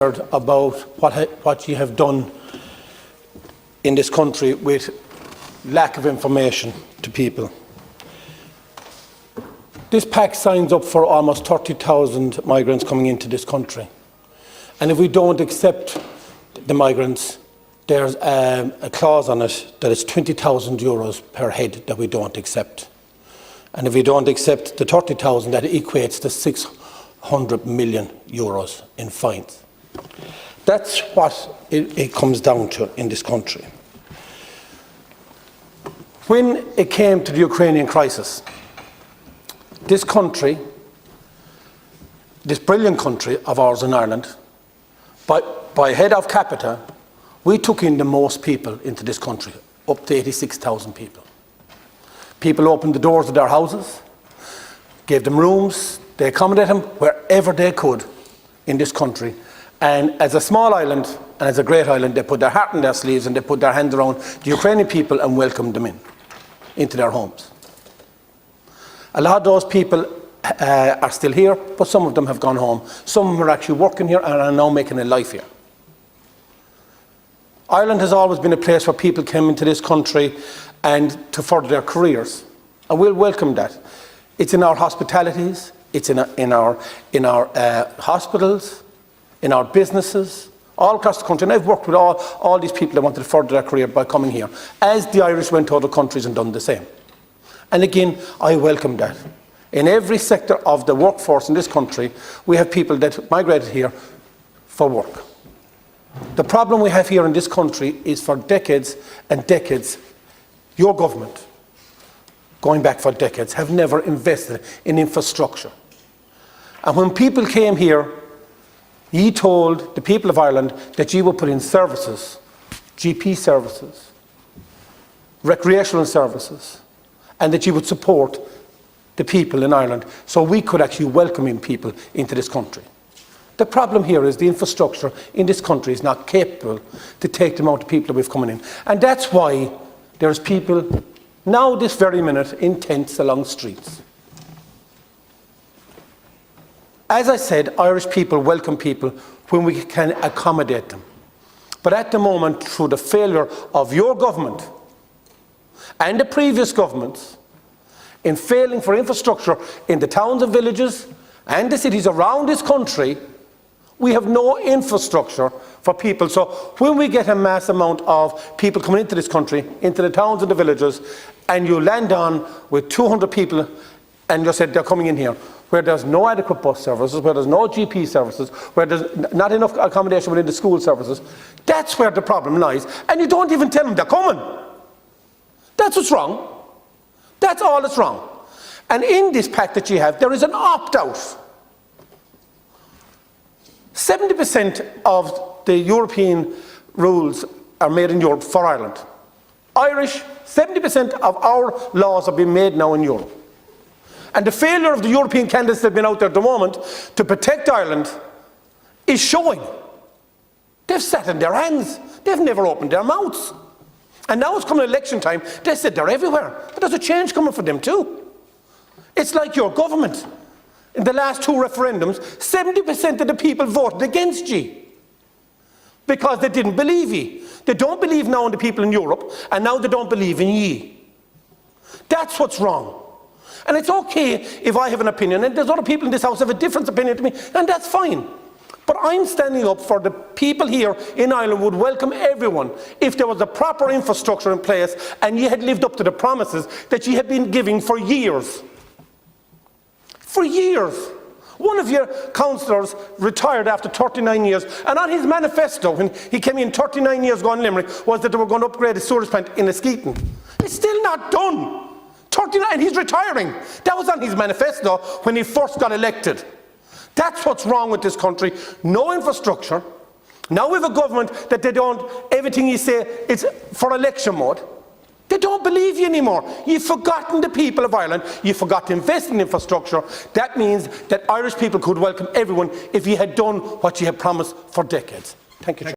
about what you have done in this country with lack of information to people. This Pact signs up for almost 30,000 migrants coming into this country. And if we don't accept the migrants, there's a clause on it that is €20,000 per head that we don't accept. And if we don't accept the 30,000, that equates to €600 million in fines. That's what it comes down to in this country. When it came to the Ukrainian crisis, this country, this brilliant country of ours in Ireland, by head of capita, we took in the most people into this country, up to 86,000 people. People opened the doors of their houses, gave them rooms, they accommodated them wherever they could in this country. And as a small island and as a great island, they put their heart in their sleeves and they put their hands around the Ukrainian people and welcomed them into their homes. A lot of those people are still here, but some of them have gone home. Some of them are actually working here and are now making a life here. Ireland has always been a place where people came into this country and to further their careers, and we'll welcome that. It's in our hospitalities, it's in our hospitals, in our businesses, all across the country. And I've worked with all these people that wanted to further their career by coming here, as the Irish went to other countries and done the same. And again, I welcome that. In every sector of the workforce in this country, we have people that migrated here for work. The problem we have here in this country is for decades and decades, your government, going back for decades, have never invested in infrastructure. And when people came here, he told the people of Ireland that you would put in services, GP services, recreational services, and that you would support the people in Ireland so we could actually welcome in people into this country. The problem here is the infrastructure in this country is not capable to take the amount of people that we've coming in. And that's why there's people now this very minute in tents along streets. As I said, Irish people welcome people when we can accommodate them. But at the moment, through the failure of your government and the previous governments in failing for infrastructure in the towns and villages and the cities around this country, we have no infrastructure for people. So when we get a mass amount of people coming into this country, into the towns and the villages, and you land on with 200 people and you said they're coming in here, where there's no adequate bus services, where there's no GP services, where there's not enough accommodation within the school services, that's where the problem lies. And you don't even tell them they're coming. That's what's wrong. That's all that's wrong. And in this pact that you have, there is an opt-out. 70% of the European rules are made in Europe for Ireland. Irish, 70% of our laws are being made now in Europe. And the failure of the European candidates that have been out there at the moment to protect Ireland is showing. They've sat in their hands. They've never opened their mouths. And now it's coming election time, they said they're everywhere. But there's a change coming for them too. It's like your government. In the last two referendums, 70% of the people voted against you because they didn't believe ye. They don't believe now in the people in Europe, and now they don't believe in ye. That's what's wrong. And it's okay if I have an opinion, and there's other people in this house who have a different opinion to me, and that's fine. But I'm standing up for the people here in Ireland would welcome everyone if there was a proper infrastructure in place and you had lived up to the promises that you had been giving for years. For years. One of your councillors retired after 39 years, and on his manifesto, when he came in 39 years ago in Limerick, was that they were going to upgrade the sewage plant in Askeaton. It's still not done. 39, and he's retiring. That was on his manifesto when he first got elected. That's what's wrong with this country. No infrastructure. Now we have a government that they don't, everything you say, it's for election mode. They don't believe you anymore. You've forgotten the people of Ireland. You forgot to invest in infrastructure. That means that Irish people could welcome everyone if you had done what you had promised for decades. Thank you, Chair.